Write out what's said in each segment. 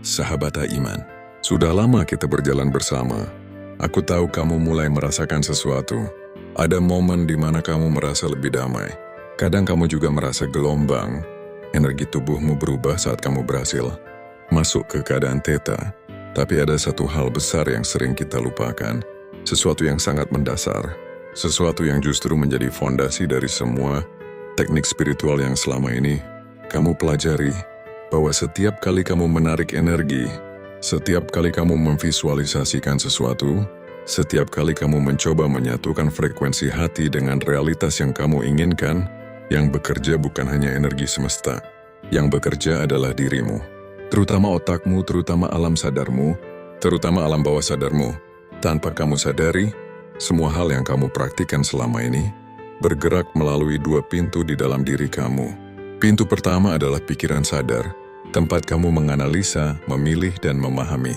sahabat iman. Sudah lama kita berjalan bersama. Aku tahu kamu mulai merasakan sesuatu. Ada momen di mana kamu merasa lebih damai. Kadang kamu juga merasa gelombang. Energi tubuhmu berubah saat kamu berhasil masuk ke keadaan theta. Tapi ada satu hal besar yang sering kita lupakan. Sesuatu yang sangat mendasar. Sesuatu yang justru menjadi fondasi dari semua teknik spiritual yang selama ini kamu pelajari. Bahwa setiap kali kamu menarik energi, setiap kali kamu memvisualisasikan sesuatu, setiap kali kamu mencoba menyatukan frekuensi hati dengan realitas yang kamu inginkan, yang bekerja bukan hanya energi semesta, yang bekerja adalah dirimu. Terutama otakmu, terutama alam sadarmu, terutama alam bawah sadarmu. Tanpa kamu sadari, semua hal yang kamu praktikkan selama ini bergerak melalui dua pintu di dalam diri kamu. Pintu pertama adalah pikiran sadar, tempat kamu menganalisa, memilih, dan memahami.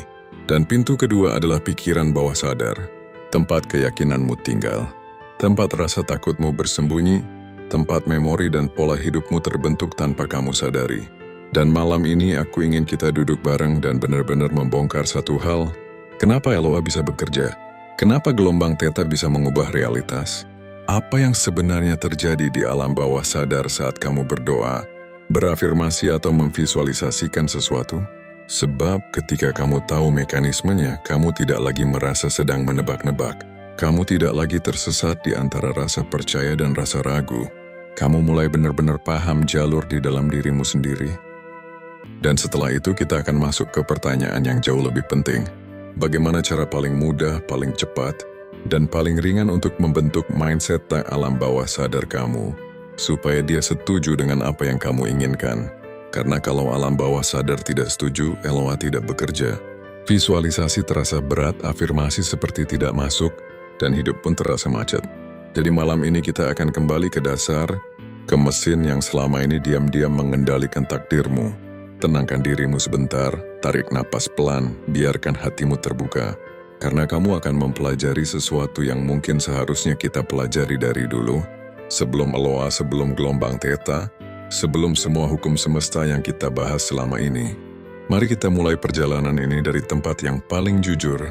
Dan pintu kedua adalah pikiran bawah sadar, tempat keyakinanmu tinggal, tempat rasa takutmu bersembunyi, tempat memori dan pola hidupmu terbentuk tanpa kamu sadari. Dan malam ini aku ingin kita duduk bareng dan benar-benar membongkar satu hal. Kenapa Eloa bisa bekerja? Kenapa gelombang theta bisa mengubah realitas? Apa yang sebenarnya terjadi di alam bawah sadar saat kamu berdoa, berafirmasi atau memvisualisasikan sesuatu? Sebab ketika kamu tahu mekanismenya, kamu tidak lagi merasa sedang menebak-nebak. Kamu tidak lagi tersesat di antara rasa percaya dan rasa ragu. Kamu mulai benar-benar paham jalur di dalam dirimu sendiri. Dan setelah itu kita akan masuk ke pertanyaan yang jauh lebih penting. Bagaimana cara paling mudah, paling cepat, dan paling ringan untuk membentuk mindset alam bawah sadar kamu, supaya dia setuju dengan apa yang kamu inginkan. Karena kalau alam bawah sadar tidak setuju, Eloa tidak bekerja. Visualisasi terasa berat, afirmasi seperti tidak masuk, dan hidup pun terasa macet. Jadi malam ini kita akan kembali ke dasar, ke mesin yang selama ini diam-diam mengendalikan takdirmu. Tenangkan dirimu sebentar, tarik napas pelan, biarkan hatimu terbuka. Karena kamu akan mempelajari sesuatu yang mungkin seharusnya kita pelajari dari dulu, sebelum Eloa, sebelum gelombang theta, sebelum semua hukum semesta yang kita bahas selama ini. Mari kita mulai perjalanan ini dari tempat yang paling jujur,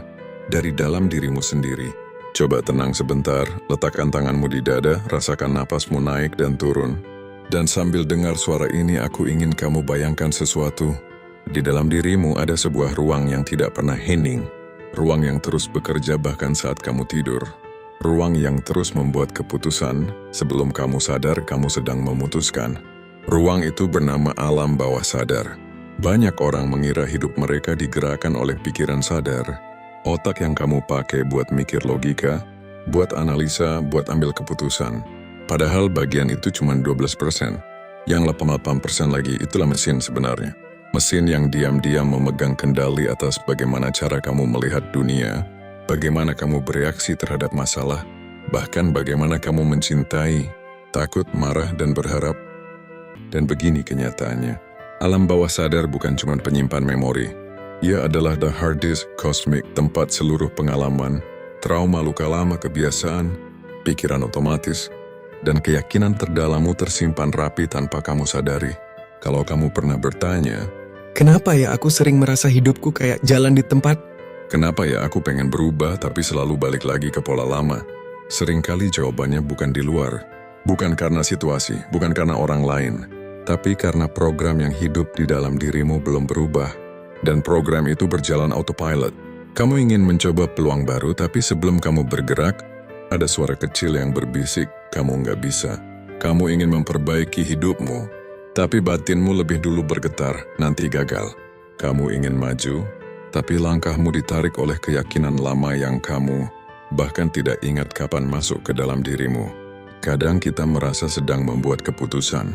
dari dalam dirimu sendiri. Coba tenang sebentar, letakkan tanganmu di dada, rasakan napasmu naik dan turun. Dan sambil dengar suara ini, aku ingin kamu bayangkan sesuatu. Di dalam dirimu ada sebuah ruang yang tidak pernah hening. Ruang yang terus bekerja bahkan saat kamu tidur. Ruang yang terus membuat keputusan sebelum kamu sadar kamu sedang memutuskan. Ruang itu bernama alam bawah sadar. Banyak orang mengira hidup mereka digerakkan oleh pikiran sadar. Otak yang kamu pakai buat mikir logika, buat analisa, buat ambil keputusan. Padahal bagian itu cuma 12%. Yang 88% lagi itulah mesin sebenarnya. Mesin yang diam-diam memegang kendali atas bagaimana cara kamu melihat dunia, bagaimana kamu bereaksi terhadap masalah, bahkan bagaimana kamu mencintai, takut, marah, dan berharap. Dan begini kenyataannya, alam bawah sadar bukan cuma penyimpan memori. Ia adalah the hard disk cosmic, tempat seluruh pengalaman, trauma, luka lama, kebiasaan, pikiran otomatis, dan keyakinan terdalammu tersimpan rapi tanpa kamu sadari. Kalau kamu pernah bertanya, kenapa ya aku sering merasa hidupku kayak jalan di tempat? kenapa ya aku pengen berubah tapi selalu balik lagi ke pola lama? Seringkali jawabannya bukan di luar. Bukan karena situasi, bukan karena orang lain. Tapi karena program yang hidup di dalam dirimu belum berubah. Dan program itu berjalan autopilot. Kamu ingin mencoba peluang baru tapi sebelum kamu bergerak, ada suara kecil yang berbisik, kamu nggak bisa. Kamu ingin memperbaiki hidupmu, tapi batinmu lebih dulu bergetar, nanti gagal. Kamu ingin maju, tapi langkahmu ditarik oleh keyakinan lama yang kamu bahkan tidak ingat kapan masuk ke dalam dirimu. Kadang kita merasa sedang membuat keputusan,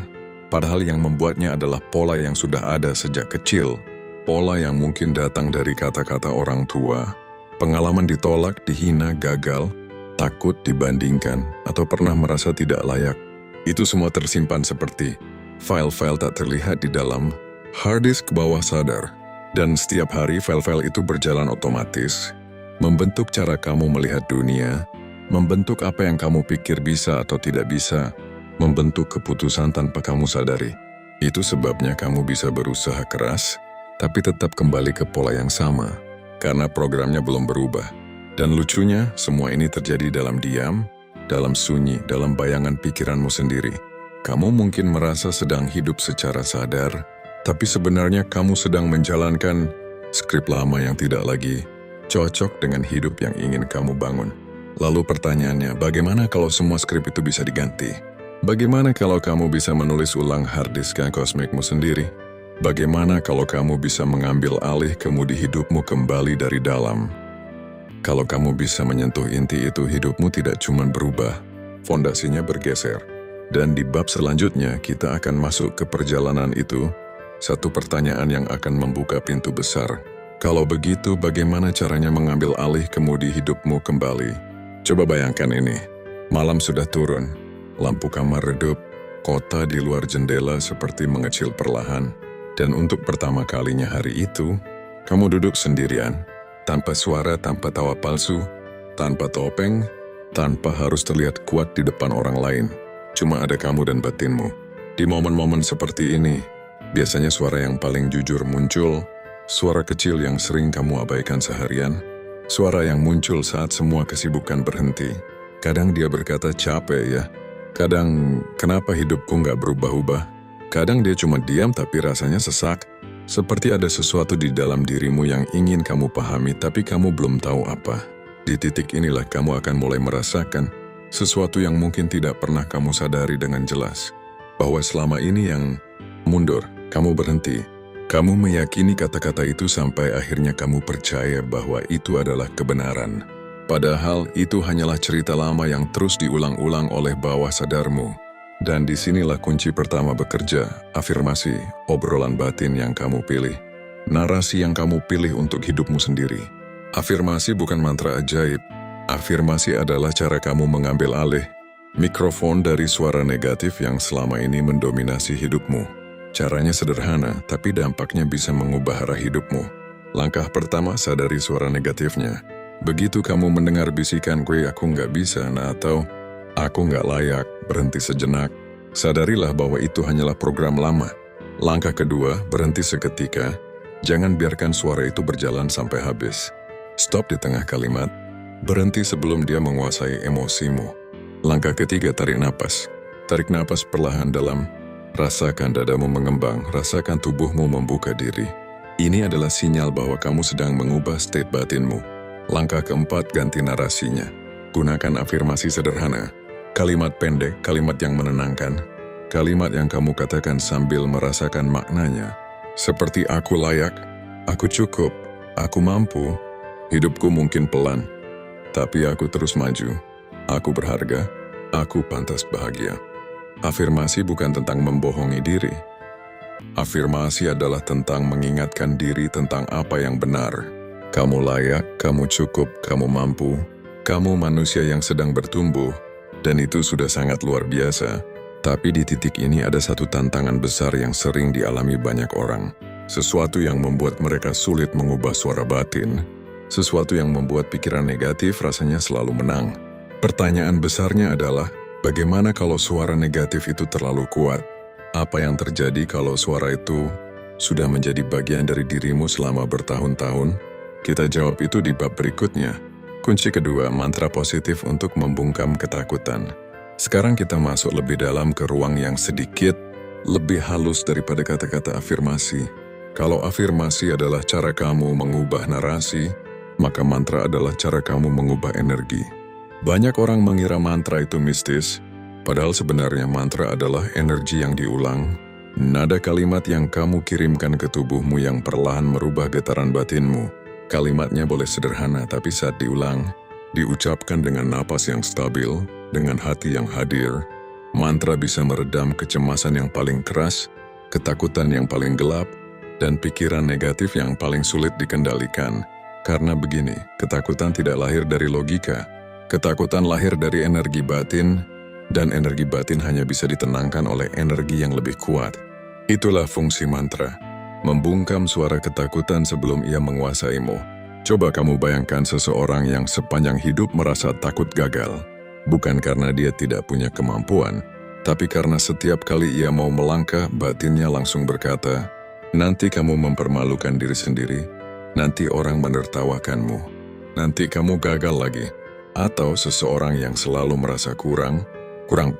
padahal yang membuatnya adalah pola yang sudah ada sejak kecil. Pola yang mungkin datang dari kata-kata orang tua, pengalaman ditolak, dihina, gagal, takut dibandingkan, atau pernah merasa tidak layak. Itu semua tersimpan seperti file-file tak terlihat di dalam hard disk bawah sadar. Dan setiap hari file-file itu berjalan otomatis, membentuk cara kamu melihat dunia, membentuk apa yang kamu pikir bisa atau tidak bisa, membentuk keputusan tanpa kamu sadari. Itu sebabnya kamu bisa berusaha keras, tapi tetap kembali ke pola yang sama, karena programnya belum berubah. Dan lucunya, semua ini terjadi dalam diam, dalam sunyi, dalam bayangan pikiranmu sendiri. Kamu mungkin merasa sedang hidup secara sadar, tapi sebenarnya kamu sedang menjalankan skrip lama yang tidak lagi cocok dengan hidup yang ingin kamu bangun. Lalu pertanyaannya, bagaimana kalau semua skrip itu bisa diganti? Bagaimana kalau kamu bisa menulis ulang harddisk kosmikmu sendiri? Bagaimana kalau kamu bisa mengambil alih kemudi hidupmu kembali dari dalam? Kalau kamu bisa menyentuh inti itu, hidupmu tidak cuma berubah, fondasinya bergeser. Dan di bab selanjutnya, kita akan masuk ke perjalanan itu, satu pertanyaan yang akan membuka pintu besar. Kalau begitu, bagaimana caranya mengambil alih kemudi hidupmu kembali? Coba bayangkan ini, malam sudah turun, lampu kamar redup, kota di luar jendela seperti mengecil perlahan, dan untuk pertama kalinya hari itu, kamu duduk sendirian, tanpa suara, tanpa tawa palsu, tanpa topeng, tanpa harus terlihat kuat di depan orang lain. Cuma ada kamu dan batinmu. Di momen-momen seperti ini, biasanya suara yang paling jujur muncul, suara kecil yang sering kamu abaikan seharian, suara yang muncul saat semua kesibukan berhenti. Kadang dia berkata, capek ya. Kadang, kenapa hidupku nggak berubah-ubah? Kadang dia cuma diam tapi rasanya sesak. Seperti ada sesuatu di dalam dirimu yang ingin kamu pahami tapi kamu belum tahu apa. Di titik inilah kamu akan mulai merasakan sesuatu yang mungkin tidak pernah kamu sadari dengan jelas. Bahwa selama ini yang mundur, kamu berhenti. Kamu meyakini kata-kata itu sampai akhirnya kamu percaya bahwa itu adalah kebenaran. Padahal itu hanyalah cerita lama yang terus diulang-ulang oleh bawah sadarmu. Dan disinilah kunci pertama bekerja, afirmasi, obrolan batin yang kamu pilih. Narasi yang kamu pilih untuk hidupmu sendiri. Afirmasi bukan mantra ajaib. Afirmasi adalah cara kamu mengambil alih mikrofon dari suara negatif yang selama ini mendominasi hidupmu. Caranya sederhana, tapi dampaknya bisa mengubah arah hidupmu. Langkah pertama, sadari suara negatifnya. Begitu kamu mendengar bisikan gue aku nggak bisa, atau aku nggak layak, berhenti sejenak. Sadarilah bahwa itu hanyalah program lama. Langkah kedua, berhenti seketika. Jangan biarkan suara itu berjalan sampai habis. Stop di tengah kalimat. Berhenti sebelum dia menguasai emosimu. Langkah ketiga, tarik napas. Tarik napas perlahan dalam. Rasakan dadamu mengembang, rasakan tubuhmu membuka diri. Ini adalah sinyal bahwa kamu sedang mengubah state batinmu. Langkah keempat, ganti narasinya. Gunakan afirmasi sederhana. Kalimat pendek, kalimat yang menenangkan. Kalimat yang kamu katakan sambil merasakan maknanya. Seperti aku layak, aku cukup, aku mampu. Hidupku mungkin pelan, tapi aku terus maju. Aku berharga, aku pantas bahagia. Afirmasi bukan tentang membohongi diri. Afirmasi adalah tentang mengingatkan diri tentang apa yang benar. Kamu layak, kamu cukup, kamu mampu. Kamu manusia yang sedang bertumbuh. Dan itu sudah sangat luar biasa. Tapi di titik ini ada satu tantangan besar yang sering dialami banyak orang. Sesuatu yang membuat mereka sulit mengubah suara batin. Sesuatu yang membuat pikiran negatif rasanya selalu menang. Pertanyaan besarnya adalah, bagaimana kalau suara negatif itu terlalu kuat? Apa yang terjadi kalau suara itu sudah menjadi bagian dari dirimu selama bertahun-tahun? Kita jawab itu di bab berikutnya. Kunci kedua, mantra positif untuk membungkam ketakutan. Sekarang kita masuk lebih dalam ke ruang yang sedikit lebih halus daripada kata-kata afirmasi. Kalau afirmasi adalah cara kamu mengubah narasi, maka mantra adalah cara kamu mengubah energi. Banyak orang mengira mantra itu mistis, padahal sebenarnya mantra adalah energi yang diulang, nada kalimat yang kamu kirimkan ke tubuhmu yang perlahan merubah getaran batinmu. Kalimatnya boleh sederhana, tapi saat diulang, diucapkan dengan napas yang stabil, dengan hati yang hadir, mantra bisa meredam kecemasan yang paling keras, ketakutan yang paling gelap, dan pikiran negatif yang paling sulit dikendalikan. Karena begini, ketakutan tidak lahir dari logika. Ketakutan lahir dari energi batin, dan energi batin hanya bisa ditenangkan oleh energi yang lebih kuat. Itulah fungsi mantra. Membungkam suara ketakutan sebelum ia menguasaimu. Coba kamu bayangkan seseorang yang sepanjang hidup merasa takut gagal. Bukan karena dia tidak punya kemampuan, tapi karena setiap kali ia mau melangkah, batinnya langsung berkata, Nanti kamu mempermalukan diri sendiri, nanti orang menertawakanmu, nanti kamu gagal lagi. Atau seseorang yang selalu merasa kurang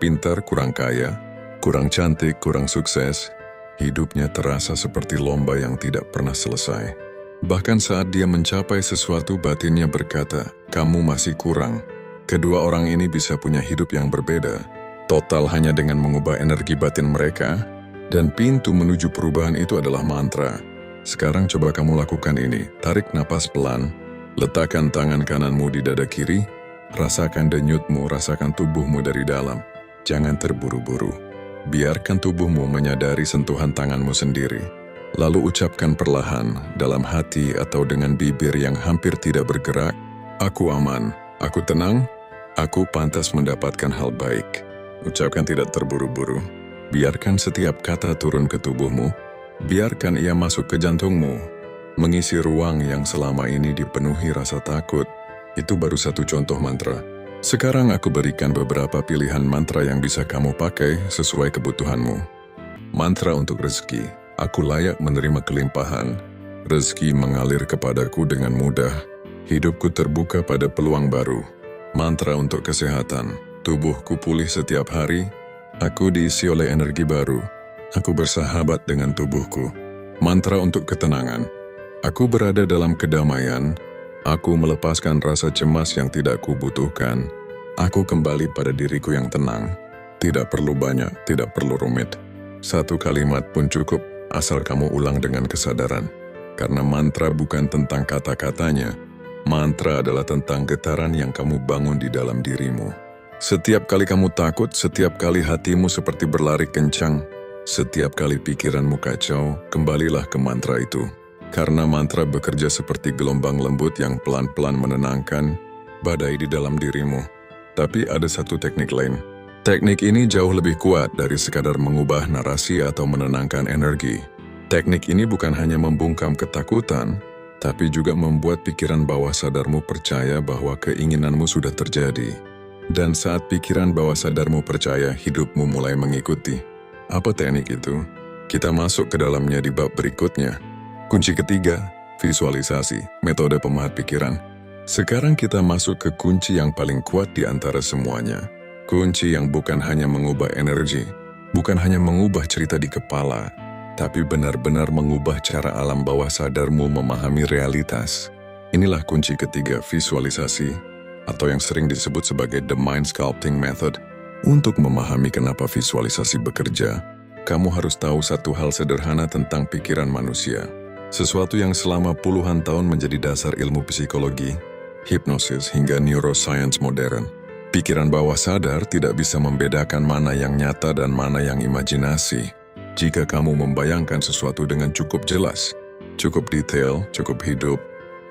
pintar, kurang kaya, kurang cantik, kurang sukses, hidupnya terasa seperti lomba yang tidak pernah selesai. Bahkan saat dia mencapai sesuatu, batinnya berkata, kamu masih kurang. Kedua orang ini bisa punya hidup yang berbeda, total hanya dengan mengubah energi batin mereka, dan pintu menuju perubahan itu adalah mantra. Sekarang coba kamu lakukan ini, tarik napas pelan, letakkan tangan kananmu di dada kiri, rasakan denyutmu, rasakan tubuhmu dari dalam. Jangan terburu-buru. Biarkan tubuhmu menyadari sentuhan tanganmu sendiri. Lalu ucapkan perlahan, dalam hati atau dengan bibir yang hampir tidak bergerak, aku aman, aku tenang, aku pantas mendapatkan hal baik. Ucapkan tidak terburu-buru. Biarkan setiap kata turun ke tubuhmu. Biarkan ia masuk ke jantungmu. Mengisi ruang yang selama ini dipenuhi rasa takut. Itu baru satu contoh mantra. Sekarang aku berikan beberapa pilihan mantra yang bisa kamu pakai sesuai kebutuhanmu. Mantra untuk rezeki. Aku layak menerima kelimpahan. Rezeki mengalir kepadaku dengan mudah. Hidupku terbuka pada peluang baru. Mantra untuk kesehatan. Tubuhku pulih setiap hari. Aku diisi oleh energi baru. Aku bersahabat dengan tubuhku. Mantra untuk ketenangan. Aku berada dalam kedamaian. Aku melepaskan rasa cemas yang tidak kubutuhkan. Aku kembali pada diriku yang tenang. Tidak perlu banyak, tidak perlu rumit. Satu kalimat pun cukup, asal kamu ulang dengan kesadaran. Karena mantra bukan tentang kata-katanya. Mantra adalah tentang getaran yang kamu bangun di dalam dirimu. Setiap kali kamu takut, setiap kali hatimu seperti berlari kencang, setiap kali pikiranmu kacau, kembalilah ke mantra itu. Karena mantra bekerja seperti gelombang lembut yang pelan-pelan menenangkan badai di dalam dirimu. Tapi ada satu teknik lain. Teknik ini jauh lebih kuat dari sekadar mengubah narasi atau menenangkan energi. Teknik ini bukan hanya membungkam ketakutan, tapi juga membuat pikiran bawah sadarmu percaya bahwa keinginanmu sudah terjadi. Dan saat pikiran bawah sadarmu percaya, hidupmu mulai mengikuti. Apa teknik itu? Kita masuk ke dalamnya di bab berikutnya. Kunci ketiga, visualisasi, metode pemahat pikiran. Sekarang kita masuk ke kunci yang paling kuat di antara semuanya. Kunci yang bukan hanya mengubah energi, bukan hanya mengubah cerita di kepala, tapi benar-benar mengubah cara alam bawah sadarmu memahami realitas. Inilah kunci ketiga, visualisasi, atau yang sering disebut sebagai the mind sculpting method. Untuk memahami kenapa visualisasi bekerja, kamu harus tahu satu hal sederhana tentang pikiran manusia. Sesuatu yang selama puluhan tahun menjadi dasar ilmu psikologi, hipnosis hingga neuroscience modern. Pikiran bawah sadar tidak bisa membedakan mana yang nyata dan mana yang imajinasi. Jika kamu membayangkan sesuatu dengan cukup jelas, cukup detail, cukup hidup,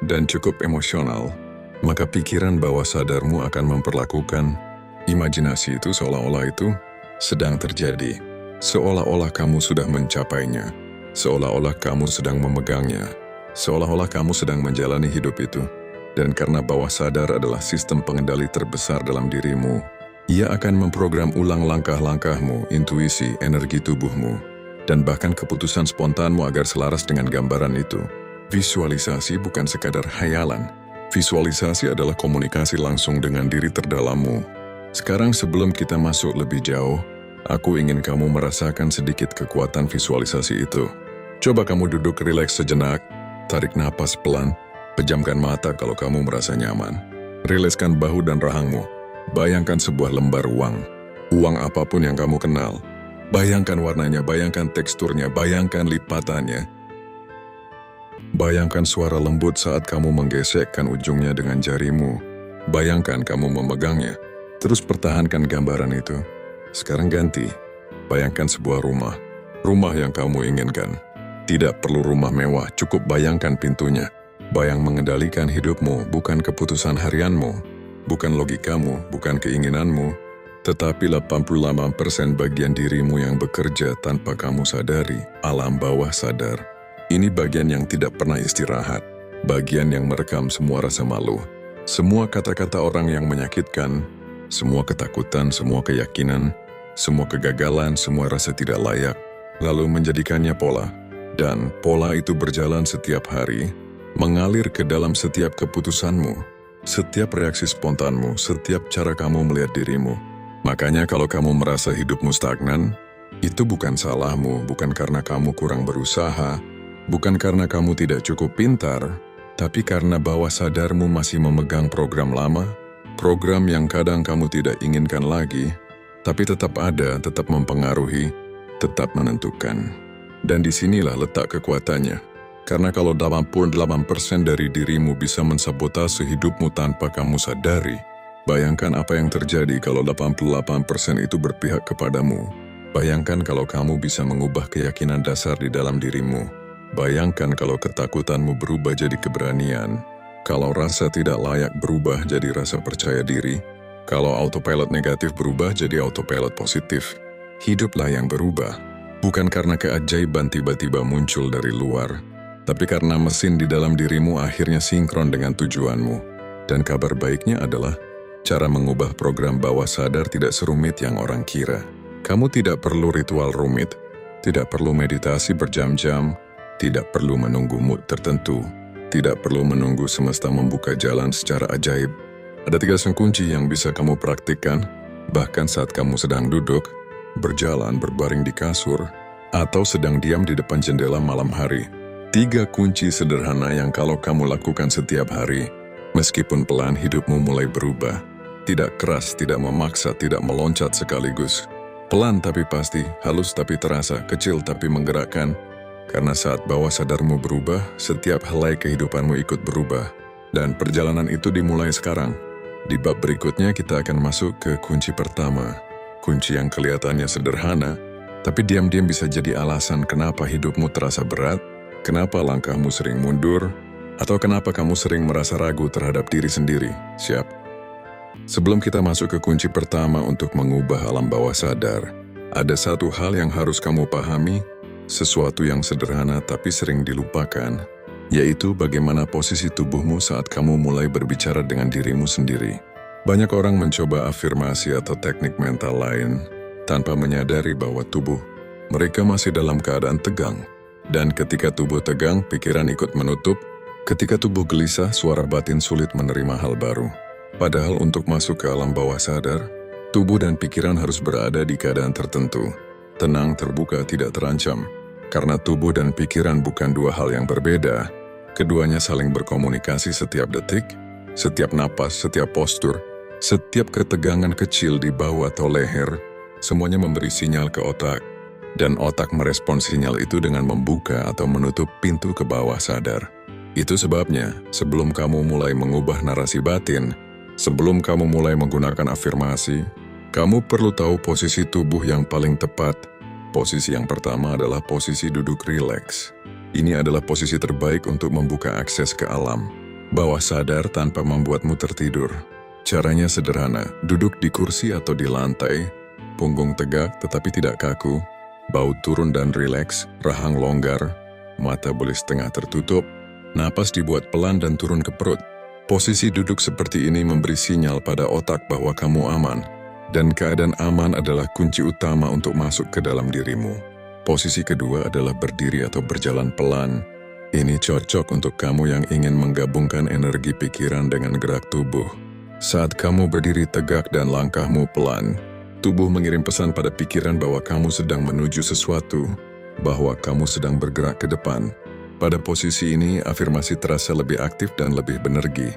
dan cukup emosional, maka pikiran bawah sadarmu akan memperlakukan imajinasi itu seolah-olah itu sedang terjadi. Seolah-olah kamu sudah mencapainya. Seolah-olah kamu sedang memegangnya, seolah-olah kamu sedang menjalani hidup itu. Dan karena bawah sadar adalah sistem pengendali terbesar dalam dirimu, ia akan memprogram ulang langkah-langkahmu, intuisi, energi tubuhmu, dan bahkan keputusan spontanmu agar selaras dengan gambaran itu. Visualisasi bukan sekadar hayalan. Visualisasi adalah komunikasi langsung dengan diri terdalammu. Sekarang sebelum kita masuk lebih jauh, aku ingin kamu merasakan sedikit kekuatan visualisasi itu. Coba kamu duduk rileks sejenak, tarik napas pelan, pejamkan mata kalau kamu merasa nyaman. Riliskan bahu dan rahangmu. Bayangkan sebuah lembar uang. Uang apapun yang kamu kenal. Bayangkan warnanya, bayangkan teksturnya, bayangkan lipatannya. Bayangkan suara lembut saat kamu menggesekkan ujungnya dengan jarimu. Bayangkan kamu memegangnya. Terus pertahankan gambaran itu. Sekarang ganti. Bayangkan sebuah rumah. Rumah yang kamu inginkan. Tidak perlu rumah mewah, cukup bayangkan pintunya. Bayang mengendalikan hidupmu, bukan keputusan harianmu, bukan logikamu, bukan keinginanmu, tetapi 88% bagian dirimu yang bekerja tanpa kamu sadari, alam bawah sadar. Ini bagian yang tidak pernah istirahat, bagian yang merekam semua rasa malu, semua kata-kata orang yang menyakitkan, semua ketakutan, semua keyakinan, semua kegagalan, semua rasa tidak layak, lalu menjadikannya pola. Dan pola itu berjalan setiap hari, mengalir ke dalam setiap keputusanmu, setiap reaksi spontanmu, setiap cara kamu melihat dirimu. Makanya kalau kamu merasa hidupmu stagnan, itu bukan salahmu, bukan karena kamu kurang berusaha, bukan karena kamu tidak cukup pintar, tapi karena bawah sadarmu masih memegang program lama, program yang kadang kamu tidak inginkan lagi, tapi tetap ada, tetap mempengaruhi, tetap menentukan. Dan disinilah letak kekuatannya. Karena kalau 88% dari dirimu bisa mensabotase hidupmu tanpa kamu sadari, bayangkan apa yang terjadi kalau 88% itu berpihak kepadamu. Bayangkan kalau kamu bisa mengubah keyakinan dasar di dalam dirimu. Bayangkan kalau ketakutanmu berubah jadi keberanian. Kalau rasa tidak layak berubah jadi rasa percaya diri. Kalau autopilot negatif berubah jadi autopilot positif. Hiduplah yang berubah. Bukan karena keajaiban tiba-tiba muncul dari luar, tapi karena mesin di dalam dirimu akhirnya sinkron dengan tujuanmu. Dan kabar baiknya adalah, cara mengubah program bawah sadar tidak serumit yang orang kira. Kamu tidak perlu ritual rumit, tidak perlu meditasi berjam-jam, tidak perlu menunggu mood tertentu, tidak perlu menunggu semesta membuka jalan secara ajaib. Ada 3 kunci yang bisa kamu praktikkan, bahkan saat kamu sedang duduk, berjalan berbaring di kasur, atau sedang diam di depan jendela malam hari. 3 kunci sederhana yang kalau kamu lakukan setiap hari, meskipun pelan hidupmu mulai berubah. Tidak keras, tidak memaksa, tidak meloncat sekaligus. Pelan tapi pasti, halus tapi terasa, kecil tapi menggerakkan. Karena saat bawah sadarmu berubah, setiap helai kehidupanmu ikut berubah. Dan perjalanan itu dimulai sekarang. Di bab berikutnya kita akan masuk ke kunci pertama. Kunci yang kelihatannya sederhana, tapi diam-diam bisa jadi alasan kenapa hidupmu terasa berat, kenapa langkahmu sering mundur, atau kenapa kamu sering merasa ragu terhadap diri sendiri. Siap? Sebelum kita masuk ke kunci pertama untuk mengubah alam bawah sadar, ada satu hal yang harus kamu pahami, sesuatu yang sederhana tapi sering dilupakan, yaitu bagaimana posisi tubuhmu saat kamu mulai berbicara dengan dirimu sendiri. Banyak orang mencoba afirmasi atau teknik mental lain tanpa menyadari bahwa tubuh mereka masih dalam keadaan tegang. Dan ketika tubuh tegang, pikiran ikut menutup. Ketika tubuh gelisah, suara batin sulit menerima hal baru. Padahal untuk masuk ke alam bawah sadar, tubuh dan pikiran harus berada di keadaan tertentu. Tenang, terbuka, tidak terancam. Karena tubuh dan pikiran bukan 2 hal yang berbeda. Keduanya saling berkomunikasi setiap detik, setiap napas, setiap postur. Setiap ketegangan kecil di bahu atau leher, semuanya memberi sinyal ke otak. Dan otak merespons sinyal itu dengan membuka atau menutup pintu ke bawah sadar. Itu sebabnya, sebelum kamu mulai mengubah narasi batin, sebelum kamu mulai menggunakan afirmasi, kamu perlu tahu posisi tubuh yang paling tepat. Posisi yang pertama adalah posisi duduk rileks. Ini adalah posisi terbaik untuk membuka akses ke alam bawah sadar tanpa membuatmu tertidur. Caranya sederhana, duduk di kursi atau di lantai, punggung tegak tetapi tidak kaku, bahu turun dan rileks, rahang longgar, mata boleh setengah tertutup, napas dibuat pelan dan turun ke perut. Posisi duduk seperti ini memberi sinyal pada otak bahwa kamu aman, dan keadaan aman adalah kunci utama untuk masuk ke dalam dirimu. Posisi kedua adalah berdiri atau berjalan pelan. Ini cocok untuk kamu yang ingin menggabungkan energi pikiran dengan gerak tubuh. Saat kamu berdiri tegak dan langkahmu pelan, tubuh mengirim pesan pada pikiran bahwa kamu sedang menuju sesuatu, bahwa kamu sedang bergerak ke depan. Pada posisi ini, afirmasi terasa lebih aktif dan lebih berenergi.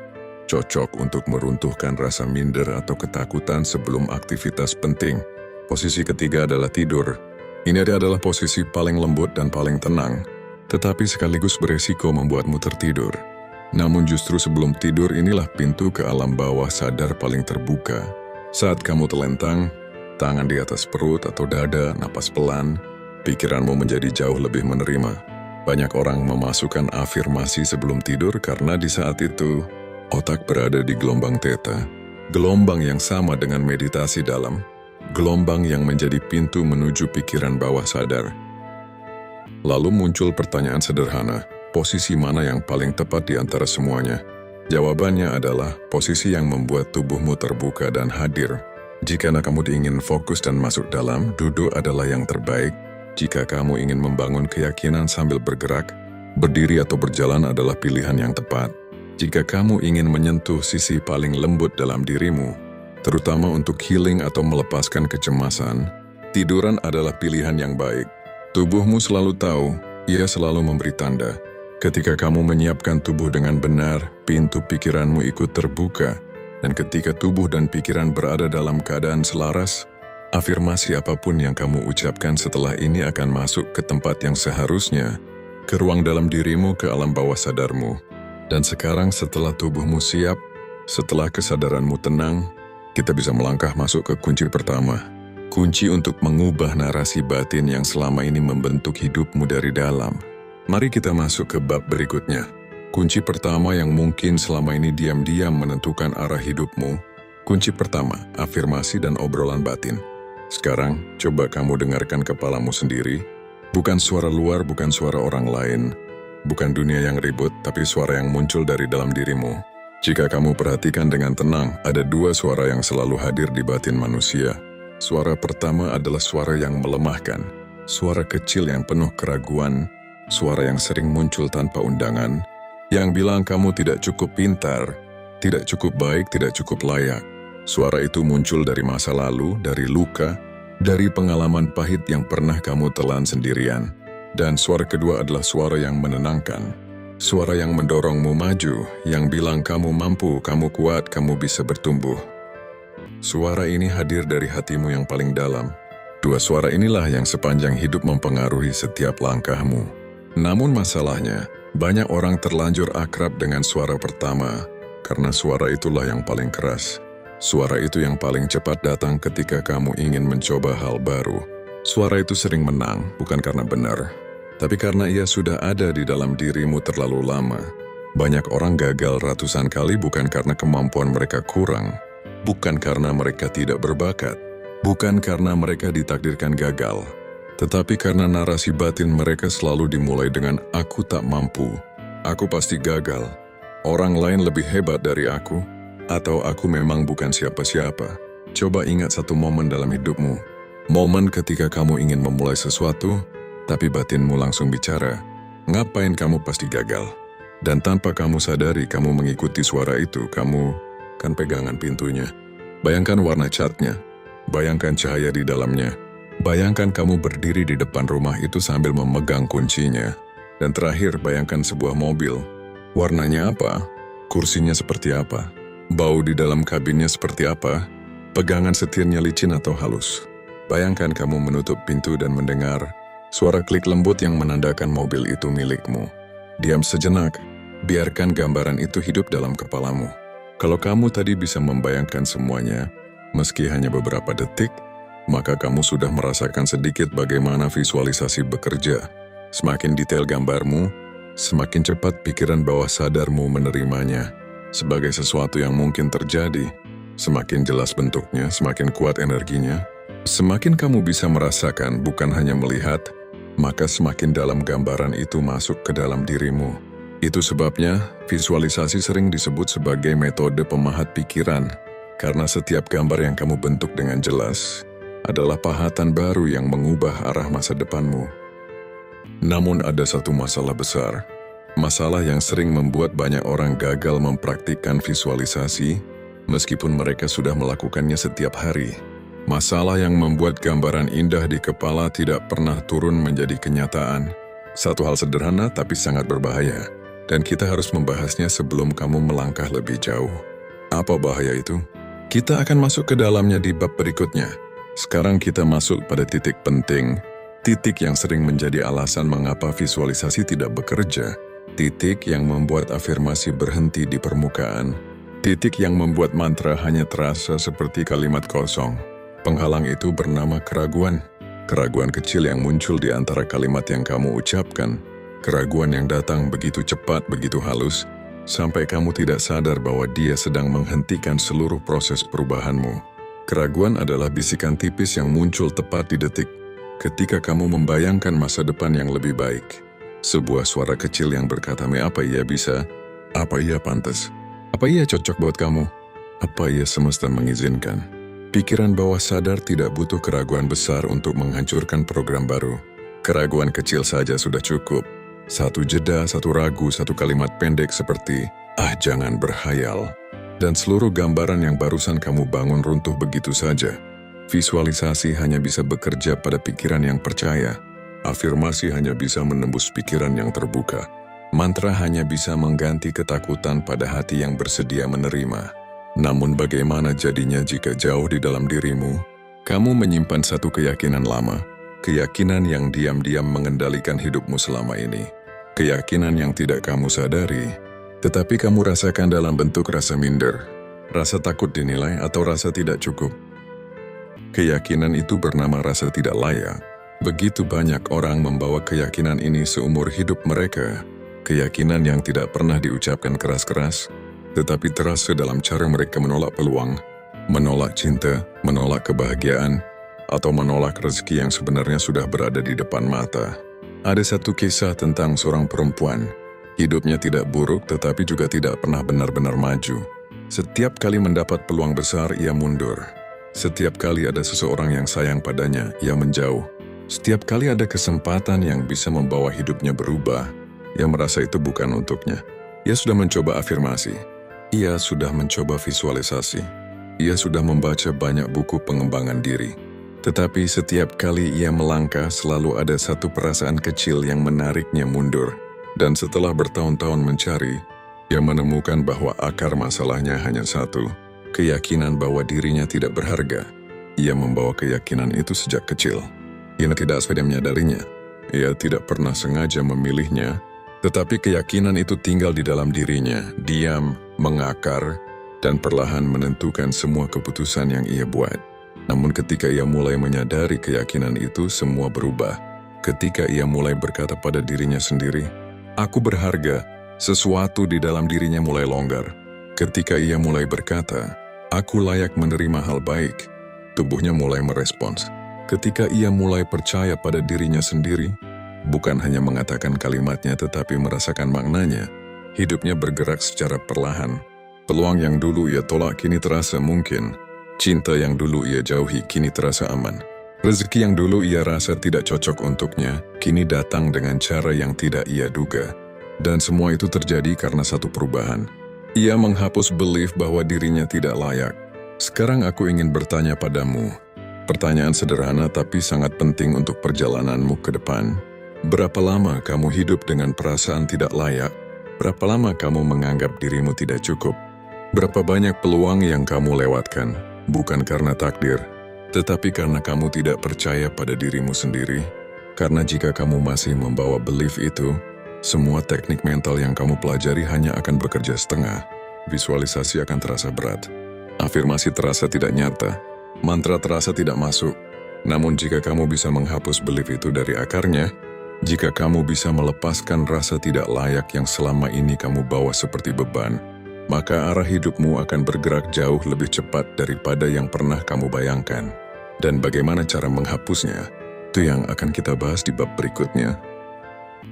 Cocok untuk meruntuhkan rasa minder atau ketakutan sebelum aktivitas penting. Posisi ketiga adalah tidur. Ini adalah posisi paling lembut dan paling tenang, tetapi sekaligus beresiko membuatmu tertidur. Namun justru sebelum tidur inilah pintu ke alam bawah sadar paling terbuka. Saat kamu telentang, tangan di atas perut atau dada, napas pelan, pikiranmu menjadi jauh lebih menerima. Banyak orang memasukkan afirmasi sebelum tidur karena di saat itu, otak berada di gelombang theta. Gelombang yang sama dengan meditasi dalam. Gelombang yang menjadi pintu menuju pikiran bawah sadar. Lalu muncul pertanyaan sederhana. Posisi mana yang paling tepat di antara semuanya? Jawabannya adalah posisi yang membuat tubuhmu terbuka dan hadir. Jika kamu ingin fokus dan masuk dalam, duduk adalah yang terbaik. Jika kamu ingin membangun keyakinan sambil bergerak, berdiri atau berjalan adalah pilihan yang tepat. Jika kamu ingin menyentuh sisi paling lembut dalam dirimu, terutama untuk healing atau melepaskan kecemasan, tiduran adalah pilihan yang baik. Tubuhmu selalu tahu, ia selalu memberi tanda. Ketika kamu menyiapkan tubuh dengan benar, pintu pikiranmu ikut terbuka. Dan ketika tubuh dan pikiran berada dalam keadaan selaras, afirmasi apapun yang kamu ucapkan setelah ini akan masuk ke tempat yang seharusnya, ke ruang dalam dirimu, ke alam bawah sadarmu. Dan sekarang setelah tubuhmu siap, setelah kesadaranmu tenang, kita bisa melangkah masuk ke kunci pertama. Kunci untuk mengubah narasi batin yang selama ini membentuk hidupmu dari dalam. Mari kita masuk ke bab berikutnya. Kunci pertama yang mungkin selama ini diam-diam menentukan arah hidupmu. Kunci pertama, afirmasi dan obrolan batin. Sekarang, coba kamu dengarkan kepalamu sendiri. Bukan suara luar, bukan suara orang lain. Bukan dunia yang ribut, tapi suara yang muncul dari dalam dirimu. Jika kamu perhatikan dengan tenang, ada dua suara yang selalu hadir di batin manusia. Suara pertama adalah suara yang melemahkan. Suara kecil yang penuh keraguan. Suara yang sering muncul tanpa undangan. Yang bilang kamu tidak cukup pintar, tidak cukup baik, tidak cukup layak. Suara itu muncul dari masa lalu, dari luka, dari pengalaman pahit yang pernah kamu telan sendirian. Dan suara kedua adalah suara yang menenangkan. Suara yang mendorongmu maju, yang bilang kamu mampu, kamu kuat, kamu bisa bertumbuh. Suara ini hadir dari hatimu yang paling dalam. Dua suara inilah yang sepanjang hidup mempengaruhi setiap langkahmu. Namun masalahnya, banyak orang terlanjur akrab dengan suara pertama, karena suara itulah yang paling keras. Suara itu yang paling cepat datang ketika kamu ingin mencoba hal baru. Suara itu sering menang, bukan karena benar, tapi karena ia sudah ada di dalam dirimu terlalu lama. Banyak orang gagal ratusan kali bukan karena kemampuan mereka kurang, bukan karena mereka tidak berbakat, bukan karena mereka ditakdirkan gagal, tetapi karena narasi batin mereka selalu dimulai dengan "aku tak mampu", "aku pasti gagal", "orang lain lebih hebat dari aku", atau "aku memang bukan siapa-siapa". Coba ingat satu momen dalam hidupmu. Momen ketika kamu ingin memulai sesuatu, tapi batinmu langsung bicara, "Ngapain kamu pasti gagal?" Dan tanpa kamu sadari kamu mengikuti suara itu, kamu kan pegangan pintunya. Bayangkan warna catnya, bayangkan cahaya di dalamnya, bayangkan kamu berdiri di depan rumah itu sambil memegang kuncinya. Dan terakhir, bayangkan sebuah mobil. Warnanya apa? Kursinya seperti apa? Bau di dalam kabinnya seperti apa? Pegangan setirnya licin atau halus? Bayangkan kamu menutup pintu dan mendengar suara klik lembut yang menandakan mobil itu milikmu. Diam sejenak, biarkan gambaran itu hidup dalam kepalamu. Kalau kamu tadi bisa membayangkan semuanya, meski hanya beberapa detik, maka kamu sudah merasakan sedikit bagaimana visualisasi bekerja. Semakin detail gambarmu, semakin cepat pikiran bawah sadarmu menerimanya sebagai sesuatu yang mungkin terjadi. Semakin jelas bentuknya, semakin kuat energinya. Semakin kamu bisa merasakan, bukan hanya melihat, maka semakin dalam gambaran itu masuk ke dalam dirimu. Itu sebabnya visualisasi sering disebut sebagai metode pemahat pikiran, karena setiap gambar yang kamu bentuk dengan jelas adalah pahatan baru yang mengubah arah masa depanmu. Namun ada satu masalah besar, masalah yang sering membuat banyak orang gagal mempraktikkan visualisasi, meskipun mereka sudah melakukannya setiap hari. Masalah yang membuat gambaran indah di kepala tidak pernah turun menjadi kenyataan. Satu hal sederhana tapi sangat berbahaya, dan kita harus membahasnya sebelum kamu melangkah lebih jauh. Apa bahaya itu? Kita akan masuk ke dalamnya di bab berikutnya. Sekarang kita masuk pada titik penting, titik yang sering menjadi alasan mengapa visualisasi tidak bekerja, titik yang membuat afirmasi berhenti di permukaan, titik yang membuat mantra hanya terasa seperti kalimat kosong. Penghalang itu bernama keraguan. Keraguan kecil yang muncul di antara kalimat yang kamu ucapkan. Keraguan yang datang begitu cepat, begitu halus, sampai kamu tidak sadar bahwa dia sedang menghentikan seluruh proses perubahanmu. Keraguan adalah bisikan tipis yang muncul tepat di detik ketika kamu membayangkan masa depan yang lebih baik. Sebuah suara kecil yang berkata, apa ia bisa? Apa ia pantas? Apa ia cocok buat kamu? Apa ia semesta mengizinkan? Pikiran bawah sadar tidak butuh keraguan besar untuk menghancurkan program baru. Keraguan kecil saja sudah cukup. Satu jeda, satu ragu, satu kalimat pendek seperti, jangan berhayal. Dan seluruh gambaran yang barusan kamu bangun runtuh begitu saja. Visualisasi hanya bisa bekerja pada pikiran yang percaya. Afirmasi hanya bisa menembus pikiran yang terbuka. Mantra hanya bisa mengganti ketakutan pada hati yang bersedia menerima. Namun bagaimana jadinya jika jauh di dalam dirimu, kamu menyimpan satu keyakinan lama, keyakinan yang diam-diam mengendalikan hidupmu selama ini. Keyakinan yang tidak kamu sadari, tetapi kamu rasakan dalam bentuk rasa minder, rasa takut dinilai atau rasa tidak cukup. Keyakinan itu bernama rasa tidak layak. Begitu banyak orang membawa keyakinan ini seumur hidup mereka. Keyakinan yang tidak pernah diucapkan keras-keras, tetapi terasa dalam cara mereka menolak peluang, menolak cinta, menolak kebahagiaan, atau menolak rezeki yang sebenarnya sudah berada di depan mata. Ada satu kisah tentang seorang perempuan. Hidupnya tidak buruk tetapi juga tidak pernah benar-benar maju. Setiap kali mendapat peluang besar, ia mundur. Setiap kali ada seseorang yang sayang padanya, ia menjauh. Setiap kali ada kesempatan yang bisa membawa hidupnya berubah, ia merasa itu bukan untuknya. Ia sudah mencoba afirmasi. Ia sudah mencoba visualisasi. Ia sudah membaca banyak buku pengembangan diri. Tetapi setiap kali ia melangkah, selalu ada satu perasaan kecil yang menariknya mundur. Dan setelah bertahun-tahun mencari, ia menemukan bahwa akar masalahnya hanya satu, keyakinan bahwa dirinya tidak berharga. Ia membawa keyakinan itu sejak kecil. Ia tidak sadar menyadarinya. Ia tidak pernah sengaja memilihnya, tetapi keyakinan itu tinggal di dalam dirinya, diam, mengakar, dan perlahan menentukan semua keputusan yang ia buat. Namun ketika ia mulai menyadari keyakinan itu, semua berubah. Ketika ia mulai berkata pada dirinya sendiri, "Aku berharga," sesuatu di dalam dirinya mulai longgar. Ketika ia mulai berkata, "Aku layak menerima hal baik," tubuhnya mulai merespons. Ketika ia mulai percaya pada dirinya sendiri, bukan hanya mengatakan kalimatnya tetapi merasakan maknanya, hidupnya bergerak secara perlahan. Peluang yang dulu ia tolak kini terasa mungkin. Cinta yang dulu ia jauhi kini terasa aman. Rezeki yang dulu ia rasa tidak cocok untuknya, kini datang dengan cara yang tidak ia duga. Dan semua itu terjadi karena satu perubahan. Ia menghapus belief bahwa dirinya tidak layak. Sekarang aku ingin bertanya padamu. Pertanyaan sederhana tapi sangat penting untuk perjalananmu ke depan. Berapa lama kamu hidup dengan perasaan tidak layak? Berapa lama kamu menganggap dirimu tidak cukup? Berapa banyak peluang yang kamu lewatkan? Bukan karena takdir, tetapi karena kamu tidak percaya pada dirimu sendiri. Karena jika kamu masih membawa belief itu, semua teknik mental yang kamu pelajari hanya akan bekerja setengah. Visualisasi akan terasa berat. Afirmasi terasa tidak nyata. Mantra terasa tidak masuk. Namun jika kamu bisa menghapus belief itu dari akarnya, jika kamu bisa melepaskan rasa tidak layak yang selama ini kamu bawa seperti beban, maka arah hidupmu akan bergerak jauh lebih cepat daripada yang pernah kamu bayangkan. Dan bagaimana cara menghapusnya, itu yang akan kita bahas di bab berikutnya.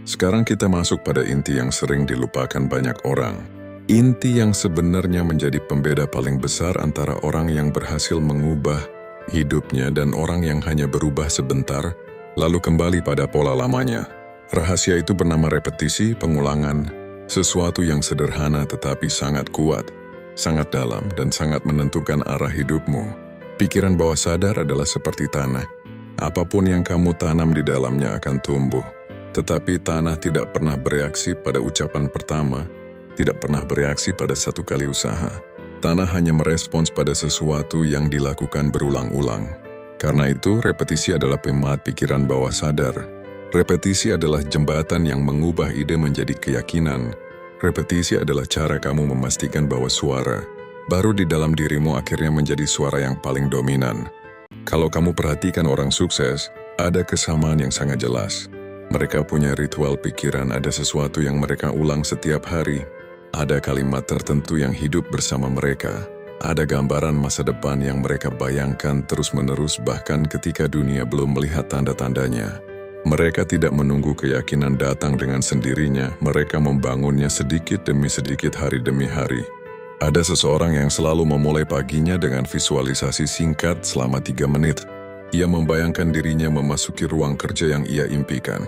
Sekarang kita masuk pada inti yang sering dilupakan banyak orang. Inti yang sebenarnya menjadi pembeda paling besar antara orang yang berhasil mengubah hidupnya dan orang yang hanya berubah sebentar, lalu kembali pada pola lamanya. Rahasia itu bernama repetisi, pengulangan. Sesuatu yang sederhana tetapi sangat kuat, sangat dalam, dan sangat menentukan arah hidupmu. Pikiran bawah sadar adalah seperti tanah. Apapun yang kamu tanam di dalamnya akan tumbuh. Tetapi tanah tidak pernah bereaksi pada ucapan pertama, tidak pernah bereaksi pada satu kali usaha. Tanah hanya merespons pada sesuatu yang dilakukan berulang-ulang. Karena itu, repetisi adalah pemahat pikiran bawah sadar. Repetisi adalah jembatan yang mengubah ide menjadi keyakinan. Repetisi adalah cara kamu memastikan bahwa suara baru di dalam dirimu akhirnya menjadi suara yang paling dominan. Kalau kamu perhatikan orang sukses, ada kesamaan yang sangat jelas. Mereka punya ritual pikiran, ada sesuatu yang mereka ulang setiap hari. Ada kalimat tertentu yang hidup bersama mereka. Ada gambaran masa depan yang mereka bayangkan terus-menerus bahkan ketika dunia belum melihat tanda-tandanya. Mereka tidak menunggu keyakinan datang dengan sendirinya, mereka membangunnya sedikit demi sedikit hari demi hari. Ada seseorang yang selalu memulai paginya dengan visualisasi singkat selama 3 menit. Ia membayangkan dirinya memasuki ruang kerja yang ia impikan.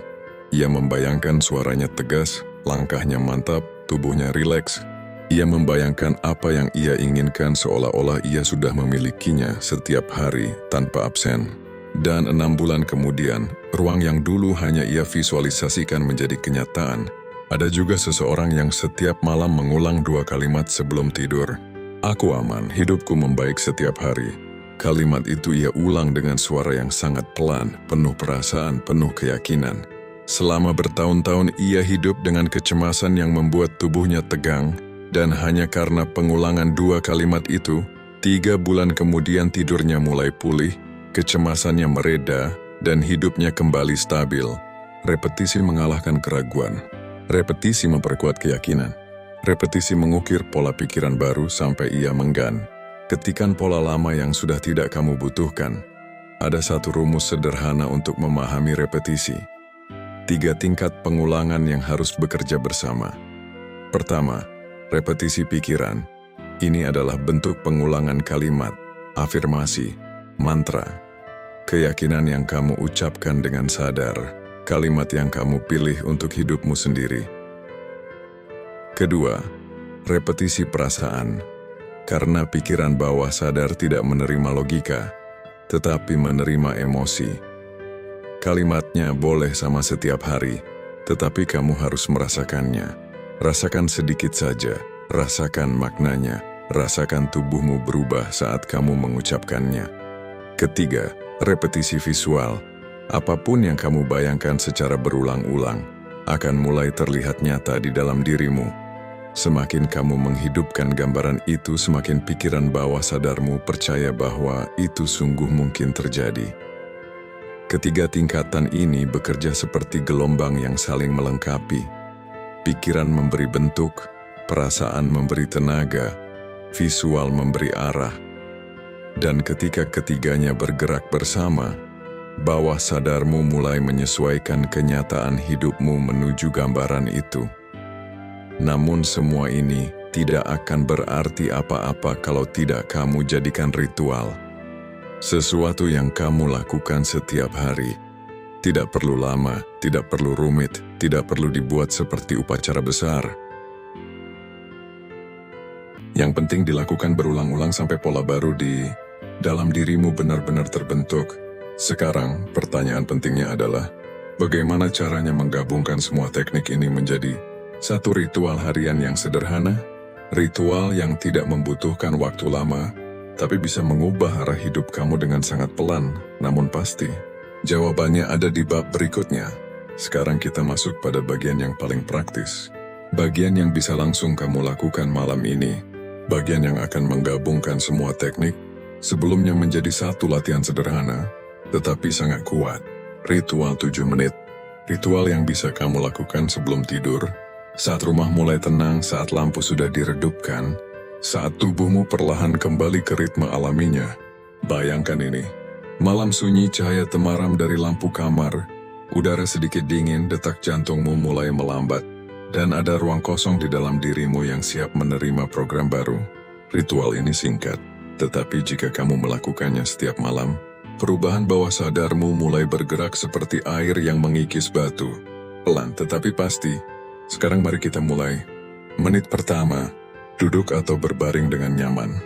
Ia membayangkan suaranya tegas, langkahnya mantap, tubuhnya rileks. Ia membayangkan apa yang ia inginkan seolah-olah ia sudah memilikinya setiap hari tanpa absen. Dan 6 bulan kemudian, ruang yang dulu hanya ia visualisasikan menjadi kenyataan. Ada juga seseorang yang setiap malam mengulang 2 kalimat sebelum tidur. Aku aman, hidupku membaik setiap hari. Kalimat itu ia ulang dengan suara yang sangat pelan, penuh perasaan, penuh keyakinan. Selama bertahun-tahun ia hidup dengan kecemasan yang membuat tubuhnya tegang, dan hanya karena pengulangan 2 kalimat itu, 3 bulan kemudian tidurnya mulai pulih, kecemasannya mereda, dan hidupnya kembali stabil. Repetisi mengalahkan keraguan. Repetisi memperkuat keyakinan. Repetisi mengukir pola pikiran baru sampai ia menggan. Ketikan pola lama yang sudah tidak kamu butuhkan. Ada satu rumus sederhana untuk memahami repetisi. 3 tingkat pengulangan yang harus bekerja bersama. Pertama, repetisi pikiran. Ini adalah bentuk pengulangan kalimat, afirmasi, mantra. Keyakinan yang kamu ucapkan dengan sadar, kalimat yang kamu pilih untuk hidupmu sendiri. Kedua, repetisi perasaan. Karena pikiran bawah sadar tidak menerima logika, tetapi menerima emosi. Kalimatnya boleh sama setiap hari, tetapi kamu harus merasakannya. Rasakan sedikit saja, rasakan maknanya, rasakan tubuhmu berubah saat kamu mengucapkannya. Ketiga, repetisi visual. Apapun yang kamu bayangkan secara berulang-ulang, akan mulai terlihat nyata di dalam dirimu. Semakin kamu menghidupkan gambaran itu, semakin pikiran bawah sadarmu percaya bahwa itu sungguh mungkin terjadi. Ketiga tingkatan ini bekerja seperti gelombang yang saling melengkapi. Pikiran memberi bentuk, perasaan memberi tenaga, visual memberi arah. Dan ketika ketiganya bergerak bersama, bawah sadarmu mulai menyesuaikan kenyataan hidupmu menuju gambaran itu. Namun semua ini tidak akan berarti apa-apa kalau tidak kamu jadikan ritual. Sesuatu yang kamu lakukan setiap hari. Tidak perlu lama, tidak perlu rumit, tidak perlu dibuat seperti upacara besar. Yang penting dilakukan berulang-ulang sampai pola baru di dalam dirimu benar-benar terbentuk. Sekarang, pertanyaan pentingnya adalah, bagaimana caranya menggabungkan semua teknik ini menjadi satu ritual harian yang sederhana, ritual yang tidak membutuhkan waktu lama, tapi bisa mengubah arah hidup kamu dengan sangat pelan, namun pasti. Jawabannya ada di bab berikutnya. Sekarang kita masuk pada bagian yang paling praktis. Bagian yang bisa langsung kamu lakukan malam ini. Bagian yang akan menggabungkan semua teknik, sebelumnya menjadi satu latihan sederhana, tetapi sangat kuat. Ritual 7 menit. Ritual yang bisa kamu lakukan sebelum tidur, saat rumah mulai tenang, saat lampu sudah diredupkan, saat tubuhmu perlahan kembali ke ritme alaminya. Bayangkan ini, malam sunyi, cahaya temaram dari lampu kamar, udara sedikit dingin, detak jantungmu mulai melambat, dan ada ruang kosong di dalam dirimu yang siap menerima program baru. Ritual ini singkat, tetapi jika kamu melakukannya setiap malam, perubahan bawah sadarmu mulai bergerak seperti air yang mengikis batu. Pelan tetapi pasti. Sekarang mari kita mulai. Menit pertama, duduk atau berbaring dengan nyaman.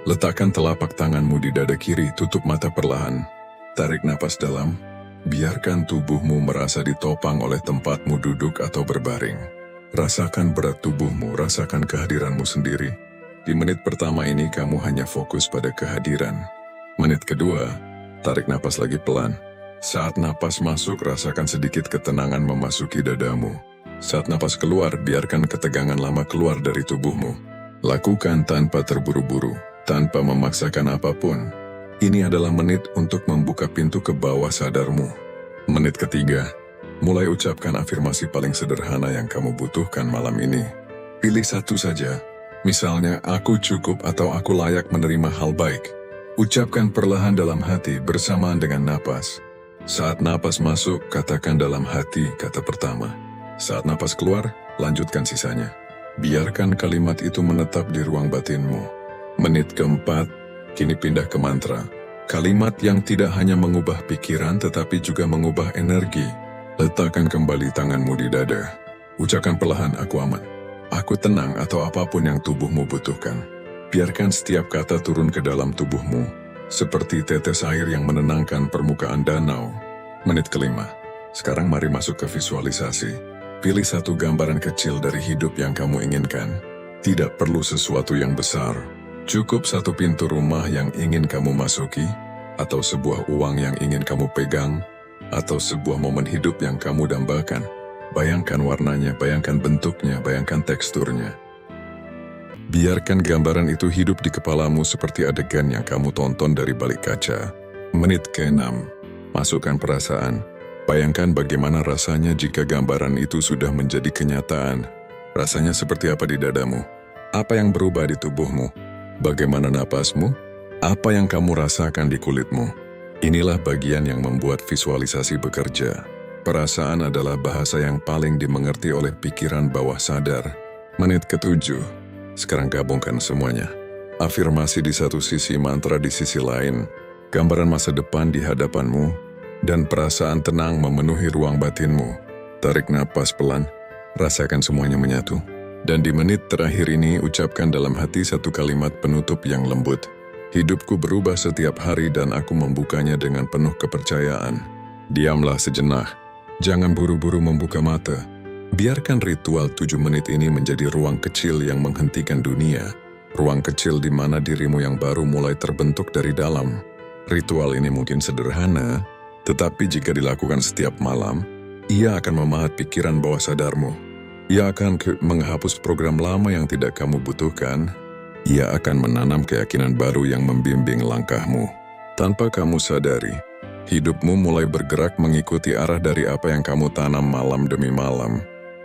Letakkan telapak tanganmu di dada kiri, tutup mata perlahan. Tarik napas dalam, biarkan tubuhmu merasa ditopang oleh tempatmu duduk atau berbaring. Rasakan berat tubuhmu, rasakan kehadiranmu sendiri. Di menit pertama ini kamu hanya fokus pada kehadiran. Menit kedua, tarik napas lagi pelan. Saat napas masuk, rasakan sedikit ketenangan memasuki dadamu. Saat napas keluar, biarkan ketegangan lama keluar dari tubuhmu. Lakukan tanpa terburu-buru, tanpa memaksakan apapun. Ini adalah menit untuk membuka pintu ke bawah sadarmu. Menit ketiga, mulai ucapkan afirmasi paling sederhana yang kamu butuhkan malam ini. Pilih satu saja, misalnya aku cukup atau aku layak menerima hal baik. Ucapkan perlahan dalam hati bersamaan dengan napas. Saat napas masuk, katakan dalam hati kata pertama. Saat napas keluar, lanjutkan sisanya. Biarkan kalimat itu menetap di ruang batinmu. Menit keempat, kini pindah ke mantra. Kalimat yang tidak hanya mengubah pikiran tetapi juga mengubah energi. Letakkan kembali tanganmu di dada. Ucapkan perlahan, aku aman. Aku tenang atau apapun yang tubuhmu butuhkan. Biarkan setiap kata turun ke dalam tubuhmu, seperti tetes air yang menenangkan permukaan danau. Menit kelima. Sekarang mari masuk ke visualisasi. Pilih satu gambaran kecil dari hidup yang kamu inginkan. Tidak perlu sesuatu yang besar. Cukup satu pintu rumah yang ingin kamu masuki, atau sebuah uang yang ingin kamu pegang, atau sebuah momen hidup yang kamu dambakan. Bayangkan warnanya, bayangkan bentuknya, bayangkan teksturnya. Biarkan gambaran itu hidup di kepalamu seperti adegan yang kamu tonton dari balik kaca. Menit ke-6. Masukkan perasaan. Bayangkan bagaimana rasanya jika gambaran itu sudah menjadi kenyataan. Rasanya seperti apa di dadamu? Apa yang berubah di tubuhmu? Bagaimana napasmu? Apa yang kamu rasakan di kulitmu? Inilah bagian yang membuat visualisasi bekerja. Perasaan adalah bahasa yang paling dimengerti oleh pikiran bawah sadar. Menit ke-7. Sekarang gabungkan semuanya. Afirmasi di satu sisi, mantra di sisi lain. Gambaran masa depan di hadapanmu. Dan perasaan tenang memenuhi ruang batinmu. Tarik napas pelan. Rasakan semuanya menyatu. Dan di menit terakhir ini, ucapkan dalam hati satu kalimat penutup yang lembut. Hidupku berubah setiap hari dan aku membukanya dengan penuh kepercayaan. Diamlah sejenak. Jangan buru-buru membuka mata. Biarkan ritual 7 menit ini menjadi ruang kecil yang menghentikan dunia. Ruang kecil di mana dirimu yang baru mulai terbentuk dari dalam. Ritual ini mungkin sederhana, tetapi jika dilakukan setiap malam, ia akan memahat pikiran bawah sadarmu. Ia akan menghapus program lama yang tidak kamu butuhkan. Ia akan menanam keyakinan baru yang membimbing langkahmu. Tanpa kamu sadari, hidupmu mulai bergerak mengikuti arah dari apa yang kamu tanam malam demi malam.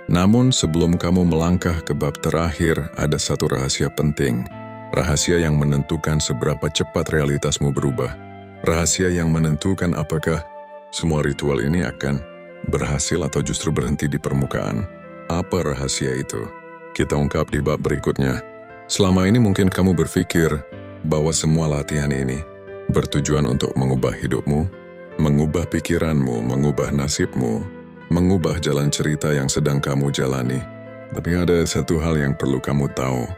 Namun sebelum kamu melangkah ke bab terakhir, ada satu rahasia penting. Rahasia yang menentukan seberapa cepat realitasmu berubah. Rahasia yang menentukan apakah semua ritual ini akan berhasil atau justru berhenti di permukaan. Apa rahasia itu? Kita ungkap di bab berikutnya. Selama ini mungkin kamu berpikir bahwa semua latihan ini bertujuan untuk mengubah hidupmu, mengubah pikiranmu, mengubah nasibmu, mengubah jalan cerita yang sedang kamu jalani. Tapi ada satu hal yang perlu kamu tahu,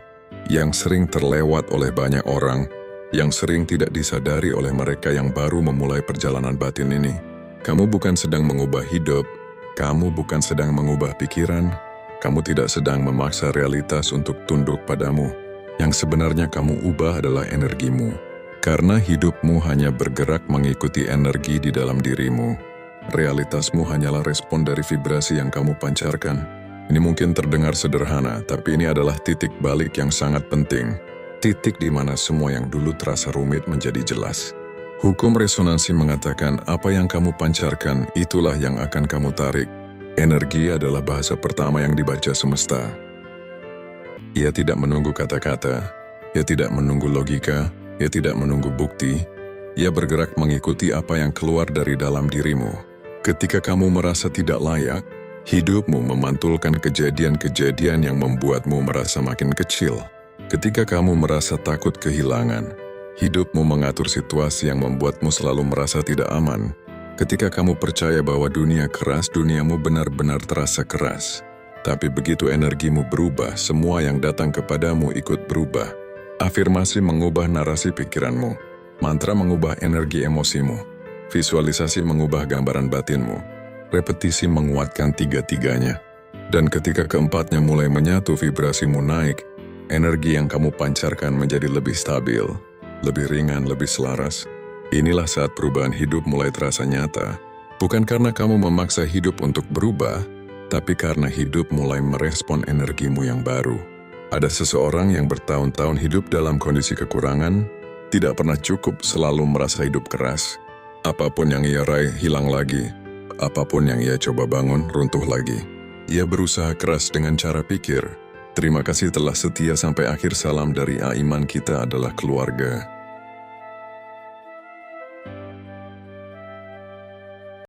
yang sering terlewat oleh banyak orang, yang sering tidak disadari oleh mereka yang baru memulai perjalanan batin ini. Kamu bukan sedang mengubah hidup, kamu bukan sedang mengubah pikiran, kamu tidak sedang memaksa realitas untuk tunduk padamu. Yang sebenarnya kamu ubah adalah energimu. Karena hidupmu hanya bergerak mengikuti energi di dalam dirimu. Realitasmu hanyalah respon dari vibrasi yang kamu pancarkan. Ini mungkin terdengar sederhana, tapi ini adalah titik balik yang sangat penting. Titik di mana semua yang dulu terasa rumit menjadi jelas. Hukum resonansi mengatakan apa yang kamu pancarkan, itulah yang akan kamu tarik. Energi adalah bahasa pertama yang dibaca semesta. Ia tidak menunggu kata-kata, ia tidak menunggu logika, ia tidak menunggu bukti. Ia bergerak mengikuti apa yang keluar dari dalam dirimu. Ketika kamu merasa tidak layak, hidupmu memantulkan kejadian-kejadian yang membuatmu merasa makin kecil. Ketika kamu merasa takut kehilangan, hidupmu mengatur situasi yang membuatmu selalu merasa tidak aman. Ketika kamu percaya bahwa dunia keras, duniamu benar-benar terasa keras. Tapi begitu energimu berubah, semua yang datang kepadamu ikut berubah. Afirmasi mengubah narasi pikiranmu. Mantra mengubah energi emosimu. Visualisasi mengubah gambaran batinmu. Repetisi menguatkan tiga-tiganya. Dan ketika keempatnya mulai menyatu, vibrasimu naik. Energi yang kamu pancarkan menjadi lebih stabil, lebih ringan, lebih selaras. Inilah saat perubahan hidup mulai terasa nyata. Bukan karena kamu memaksa hidup untuk berubah, tapi karena hidup mulai merespon energimu yang baru. Ada seseorang yang bertahun-tahun hidup dalam kondisi kekurangan, tidak pernah cukup, selalu merasa hidup keras. Apapun yang ia raih hilang lagi, apapun yang ia coba bangun runtuh lagi. Ia berusaha keras dengan cara pikir. Terima kasih telah setia sampai akhir. Salam dari Aiman, kita adalah keluarga.